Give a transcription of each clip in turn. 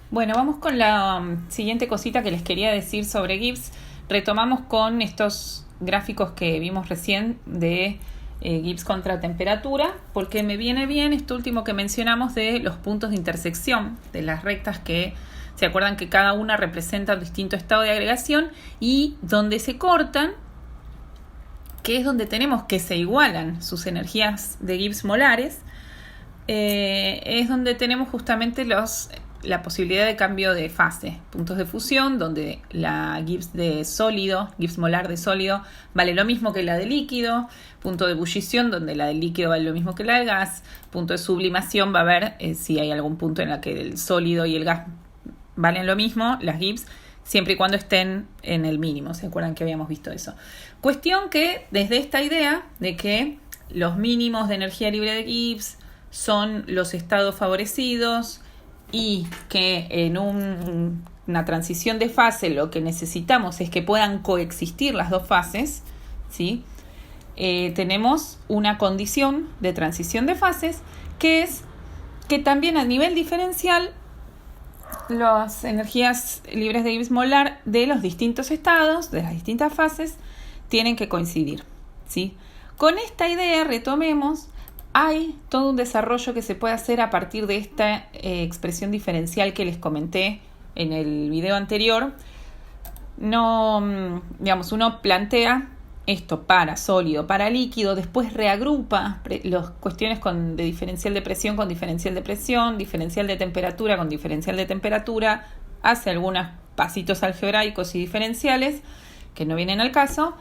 Bueno, vamos con la siguiente cosita que les quería decir sobre Gibbs. Retomamos con estos gráficos que vimos recién de Gibbs contra temperatura, porque me viene bien esto último que mencionamos de los puntos de intersección, de las rectas que se acuerdan que cada una representa un distinto estado de agregación y donde se cortan, que es donde tenemos que se igualan sus energías de Gibbs molares, es donde tenemos justamente la posibilidad de cambio de fase, puntos de fusión, donde la Gibbs de sólido, Gibbs molar de sólido, vale lo mismo que la de líquido, punto de ebullición, donde la del líquido vale lo mismo que la del gas, punto de sublimación, va a ver si hay algún punto en la que el sólido y el gas valen lo mismo, las Gibbs, siempre y cuando estén en el mínimo. ¿Se acuerdan que habíamos visto eso? Cuestión que desde esta idea de que los mínimos de energía libre de Gibbs son los estados favorecidos y que en una transición de fase lo que necesitamos es que puedan coexistir las dos fases, ¿sí? Tenemos una condición de transición de fases que es que también a nivel diferencial las energías libres de Gibbs molar de los distintos estados, de las distintas fases, tienen que coincidir, ¿sí? Con esta idea, retomemos, hay todo un desarrollo que se puede hacer a partir de esta expresión diferencial que les comenté en el video anterior. Uno plantea esto para sólido, para líquido, después reagrupa las cuestiones de diferencial de presión con diferencial de presión, diferencial de temperatura con diferencial de temperatura, hace algunos pasitos algebraicos y diferenciales que no vienen al caso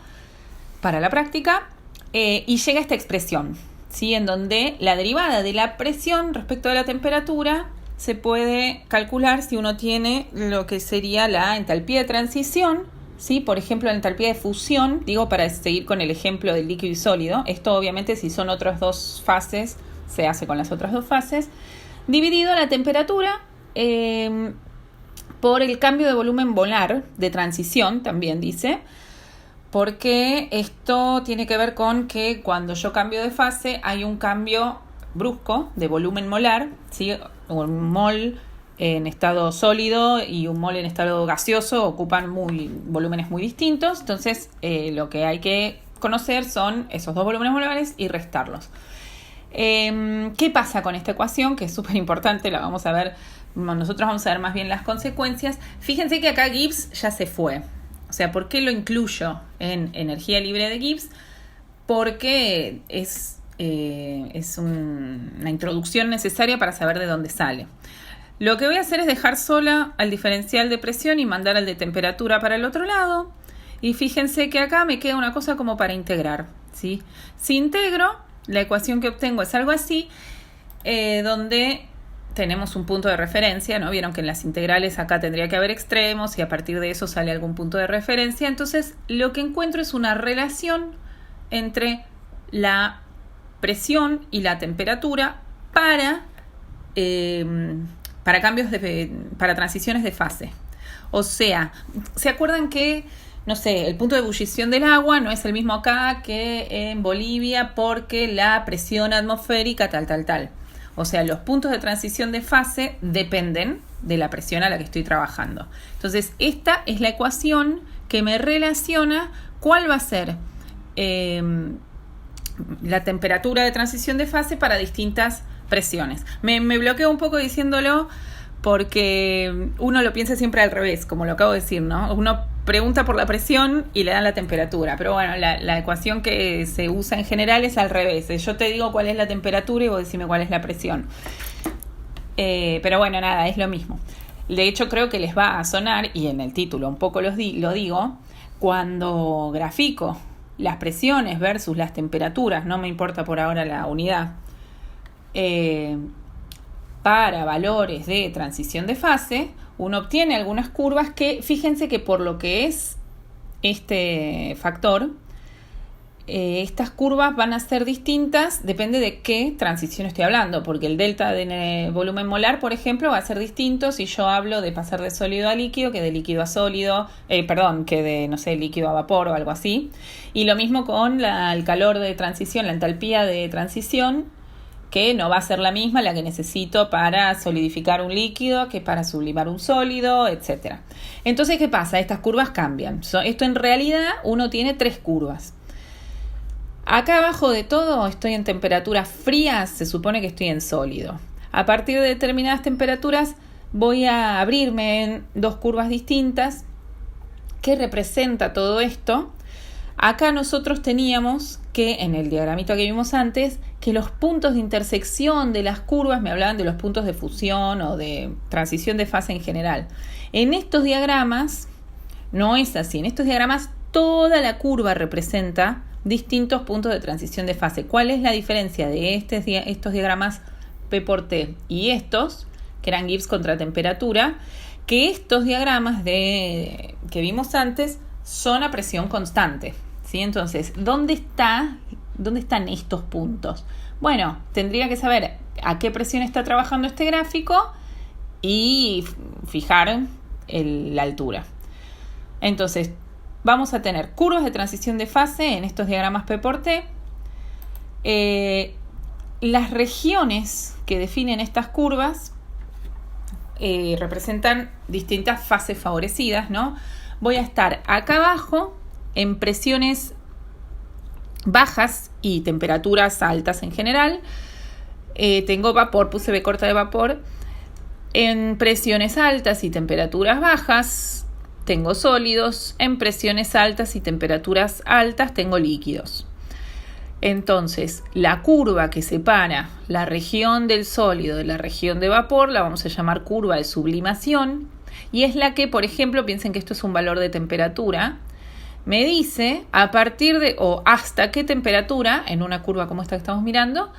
para la práctica, y llega a esta expresión, ¿sí? En donde la derivada de la presión respecto de la temperatura se puede calcular si uno tiene lo que sería la entalpía de transición, ¿sí? Por ejemplo, la entalpía de fusión, digo para seguir con el ejemplo del líquido y sólido, esto obviamente si son otras dos fases, se hace con las otras dos fases, dividido la temperatura por el cambio de volumen molar de transición, también dice, porque esto tiene que ver con que cuando yo cambio de fase hay un cambio brusco de volumen molar, ¿sí? Un mol en estado sólido y un mol en estado gaseoso ocupan volúmenes muy distintos, entonces lo que hay que conocer son esos dos volúmenes molares y restarlos. ¿Qué pasa con esta ecuación? Que es súper importante, la vamos a ver, nosotros vamos a ver más bien las consecuencias. Fíjense que acá Gibbs ya se fue, o sea, ¿por qué lo incluyo en energía libre de Gibbs? Porque es una introducción necesaria para saber de dónde sale. Lo que voy a hacer es dejar sola al diferencial de presión y mandar al de temperatura para el otro lado. Y fíjense que acá me queda una cosa como para integrar, ¿sí? Si integro, la ecuación que obtengo es algo así, donde tenemos un punto de referencia, ¿no? Vieron que en las integrales acá tendría que haber extremos y a partir de eso sale algún punto de referencia. Entonces, lo que encuentro es una relación entre la presión y la temperatura para cambios para transiciones de fase. O sea, ¿se acuerdan que, no sé, el punto de ebullición del agua no es el mismo acá que en Bolivia porque la presión atmosférica tal? O sea, los puntos de transición de fase dependen de la presión a la que estoy trabajando. Entonces, esta es la ecuación que me relaciona cuál va a ser la temperatura de transición de fase para distintas presiones. Me bloqueo un poco diciéndolo porque uno lo piensa siempre al revés, como lo acabo de decir, ¿no? Uno pregunta por la presión y le dan la temperatura, pero bueno, la ecuación que se usa en general es al revés. Yo te digo cuál es la temperatura y vos decime cuál es la presión. Pero bueno, nada, es lo mismo. De hecho, creo que les va a sonar, y en el título un poco lo digo, cuando grafico las presiones versus las temperaturas, no me importa por ahora la unidad, para valores de transición de fase, uno obtiene algunas curvas que, fíjense que por lo que es este factor, estas curvas van a ser distintas, depende de qué transición estoy hablando, porque el delta de volumen molar, por ejemplo, va a ser distinto si yo hablo de pasar de sólido a líquido que de líquido a sólido, que de, no sé, líquido a vapor o algo así. Y lo mismo con el calor de transición, la entalpía de transición, que no va a ser la misma la que necesito para solidificar un líquido que para sublimar un sólido, etc. Entonces, ¿qué pasa? Estas curvas cambian. Esto en realidad uno tiene 3 curvas. Acá abajo de todo estoy en temperaturas frías, se supone que estoy en sólido. A partir de determinadas temperaturas voy a abrirme en 2 curvas distintas. ¿Qué representa todo esto? Acá nosotros teníamos que, en el diagramito que vimos antes, que los puntos de intersección de las curvas me hablaban de los puntos de fusión o de transición de fase en general. En estos diagramas no es así. En estos diagramas toda la curva representa distintos puntos de transición de fase. ¿Cuál es la diferencia de estos diagramas P por T y estos, que eran Gibbs contra temperatura? Que estos diagramas que vimos antes son a presión constante, ¿sí? Entonces, ¿dónde están estos puntos? Bueno, tendría que saber a qué presión está trabajando este gráfico y fijar la altura. Entonces, vamos a tener curvas de transición de fase en estos diagramas P por T. Las regiones que definen estas curvas representan distintas fases favorecidas, ¿no? Voy a estar acá abajo en presiones bajas y temperaturas altas en general. Tengo vapor, puse B corta de vapor. En presiones altas y temperaturas bajas tengo sólidos. En presiones altas y temperaturas altas tengo líquidos. Entonces, la curva que separa la región del sólido de la región de vapor la vamos a llamar curva de sublimación, y es la que, por ejemplo, piensen que esto es un valor de temperatura, me dice a partir de o hasta qué temperatura, en una curva como esta que estamos mirando,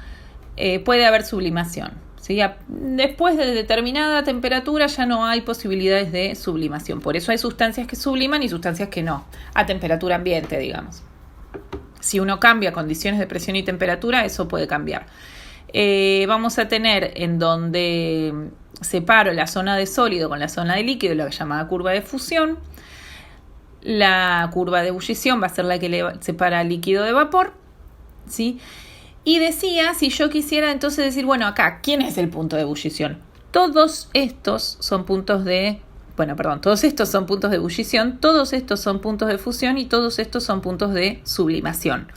puede haber sublimación, ¿sí? Después de determinada temperatura ya no hay posibilidades de sublimación. Por eso hay sustancias que subliman y sustancias que no, a temperatura ambiente, digamos. Si uno cambia condiciones de presión y temperatura, eso puede cambiar. Vamos a tener en donde separo la zona de sólido con la zona de líquido, la llamada curva de fusión. La curva de ebullición va a ser la que le separa líquido de vapor, ¿sí? Y decía, si yo quisiera entonces decir, bueno, acá, ¿quién es el punto de ebullición? Todos estos son puntos de... todos estos son puntos de ebullición, todos estos son puntos de fusión y todos estos son puntos de sublimación.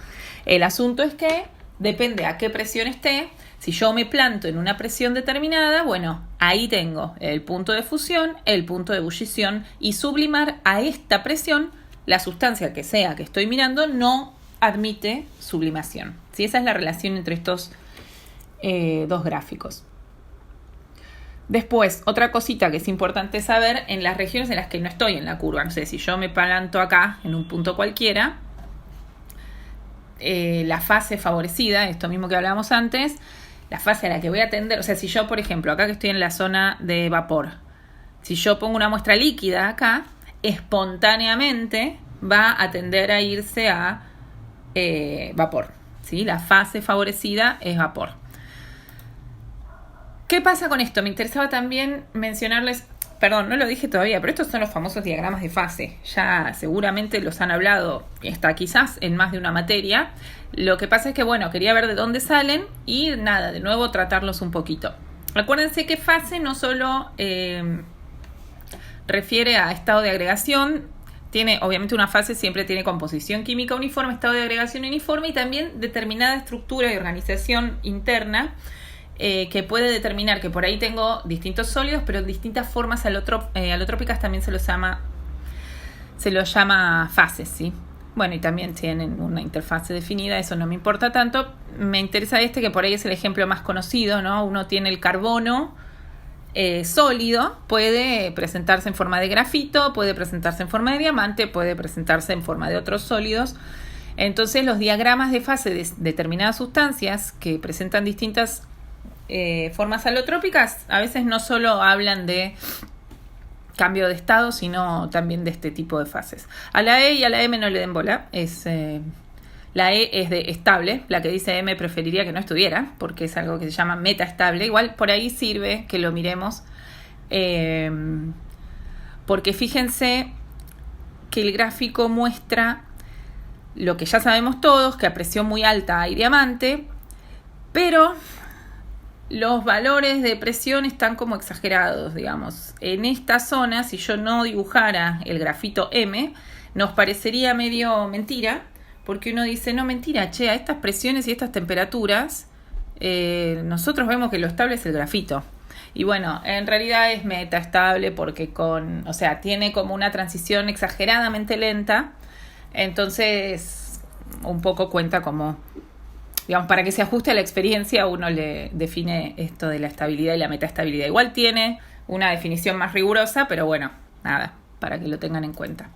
El asunto es que depende a qué presión esté. Si yo me planto en una presión determinada, bueno, ahí tengo el punto de fusión, el punto de ebullición, y sublimar a esta presión, la sustancia que sea que estoy mirando no admite sublimación, ¿sí? Esa es la relación entre estos dos gráficos. Después, otra cosita que es importante saber, en las regiones en las que no estoy en la curva, no sé, si yo me planto acá en un punto cualquiera, la fase favorecida, esto mismo que hablábamos antes, la fase a la que voy a tender, o sea, si yo, por ejemplo, acá que estoy en la zona de vapor, si yo pongo una muestra líquida acá, espontáneamente va a tender a irse a vapor, ¿sí? La fase favorecida es vapor. ¿Qué pasa con esto? Me interesaba también mencionarles, perdón, no lo dije todavía, pero estos son los famosos diagramas de fase. Ya seguramente los han hablado, quizás en más de una materia. Lo que pasa es que, bueno, quería ver de dónde salen y nada, de nuevo tratarlos un poquito. Acuérdense que fase no solo refiere a estado de agregación, tiene, obviamente una fase siempre tiene composición química uniforme, estado de agregación uniforme y también determinada estructura y organización interna, que puede determinar que por ahí tengo distintos sólidos, pero distintas formas alotrópicas también se los llama fases, ¿sí? Bueno, y también tienen una interfase definida, eso no me importa tanto. Me interesa que por ahí es el ejemplo más conocido, ¿no? Uno tiene el carbono sólido, puede presentarse en forma de grafito, puede presentarse en forma de diamante, puede presentarse en forma de otros sólidos. Entonces, los diagramas de fase de determinadas sustancias que presentan distintas formas alotrópicas a veces no solo hablan de cambio de estado, sino también de este tipo de fases. A la E y a la M no le den bola. La E es de estable, la que dice M preferiría que no estuviera, porque es algo que se llama metaestable. Igual por ahí sirve que lo miremos, porque fíjense que el gráfico muestra lo que ya sabemos todos, que a presión muy alta hay diamante, pero los valores de presión están como exagerados, digamos. En esta zona, si yo no dibujara el grafito M, nos parecería medio mentira, porque uno dice, no, mentira, che, a estas presiones y estas temperaturas, nosotros vemos que lo estable es el grafito. Y bueno, en realidad es metaestable porque tiene como una transición exageradamente lenta, entonces un poco cuenta como, digamos, para que se ajuste a la experiencia uno le define esto de la estabilidad y la metaestabilidad. Igual tiene una definición más rigurosa, pero bueno, nada, para que lo tengan en cuenta.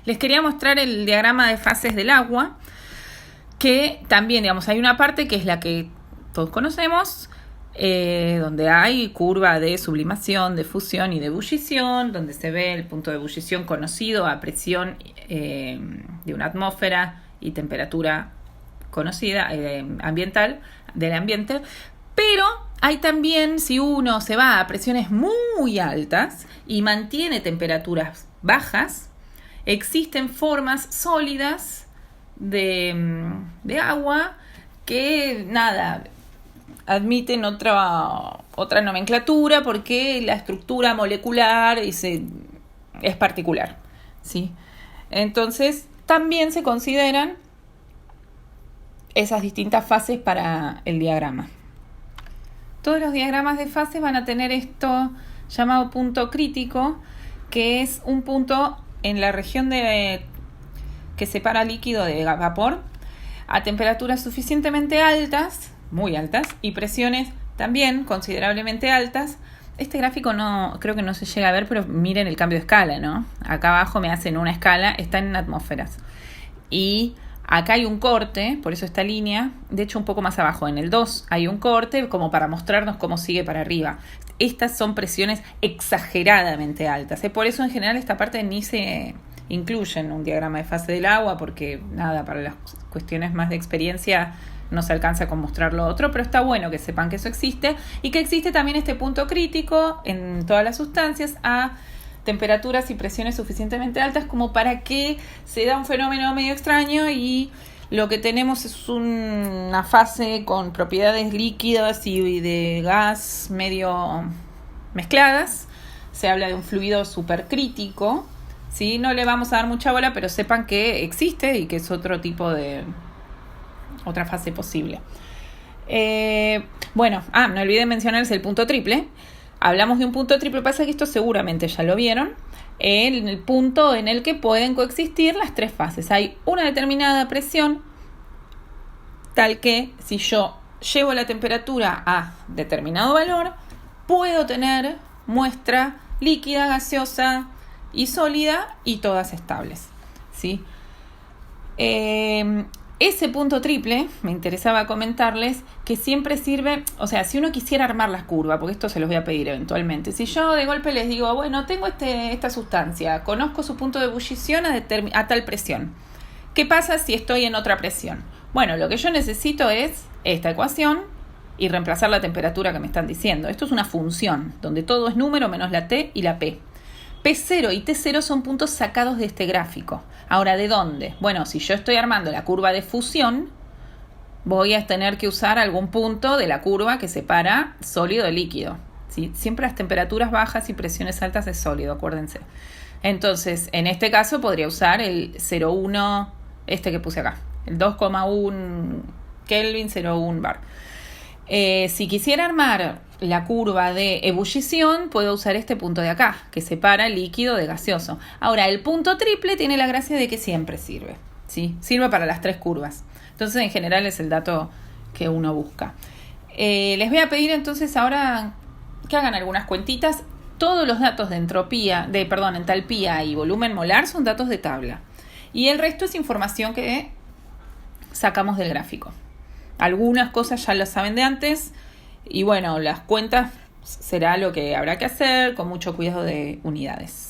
Les quería mostrar el diagrama de fases del agua, que también, digamos, hay una parte que es la que todos conocemos, donde hay curva de sublimación, de fusión y de ebullición, donde se ve el punto de ebullición conocido a presión de una atmósfera y temperatura conocida ambiental del ambiente. Pero hay también, si uno se va a presiones muy altas y mantiene temperaturas bajas, existen formas sólidas de agua que, admiten otra nomenclatura porque la estructura molecular es particular, ¿sí? Entonces, también se consideran esas distintas fases para el diagrama. Todos los diagramas de fases van a tener esto llamado punto crítico, que es un punto en la región que separa líquido de vapor a temperaturas suficientemente altas, muy altas, y presiones también considerablemente altas. Este gráfico creo que no se llega a ver, pero miren el cambio de escala, ¿no? Acá abajo me hacen una escala, está en atmósferas. Y acá hay un corte, por eso esta línea, de hecho un poco más abajo, en el 2 hay un corte como para mostrarnos cómo sigue para arriba. Estas son presiones exageradamente altas, por eso en general esta parte ni se incluye en un diagrama de fase del agua, porque para las cuestiones más de experiencia no se alcanza con mostrar lo otro, pero está bueno que sepan que eso existe y que existe también este punto crítico en todas las sustancias a temperaturas y presiones suficientemente altas como para que se da un fenómeno medio extraño y lo que tenemos es una fase con propiedades líquidas y de gas medio mezcladas. Se habla de un fluido supercrítico, ¿sí? No le vamos a dar mucha bola, pero sepan que existe y que es otra fase posible. No olvidé mencionarles el punto triple. Hablamos de un punto triple, pasa que esto seguramente ya lo vieron, en el punto en el que pueden coexistir las tres fases. Hay una determinada presión, tal que si yo llevo la temperatura a determinado valor, puedo tener muestra líquida, gaseosa y sólida y todas estables, ¿sí? Ese punto triple, me interesaba comentarles que siempre sirve, si uno quisiera armar las curvas, porque esto se los voy a pedir eventualmente, si yo de golpe les digo, bueno, tengo esta sustancia, conozco su punto de ebullición a tal presión, ¿qué pasa si estoy en otra presión? Bueno, lo que yo necesito es esta ecuación y reemplazar la temperatura que me están diciendo. Esto es una función, donde todo es número menos la T y la P. P0 y T0 son puntos sacados de este gráfico. Ahora, ¿de dónde? Bueno, si yo estoy armando la curva de fusión, voy a tener que usar algún punto de la curva que separa sólido de líquido, ¿sí? Siempre las temperaturas bajas y presiones altas es sólido, acuérdense. Entonces, en este caso podría usar el 0,1, este que puse acá, el 2,1 Kelvin 0,1 bar. Si quisiera armar la curva de ebullición, puedo usar este punto de acá, que separa líquido de gaseoso. Ahora, el punto triple tiene la gracia de que siempre sirve, ¿sí? Sirve para las tres curvas. Entonces, en general, es el dato que uno busca. Les voy a pedir entonces ahora que hagan algunas cuentitas. Todos los datos de entalpía y volumen molar son datos de tabla. Y el resto es información que sacamos del gráfico. Algunas cosas ya las saben de antes y bueno, las cuentas será lo que habrá que hacer con mucho cuidado de unidades.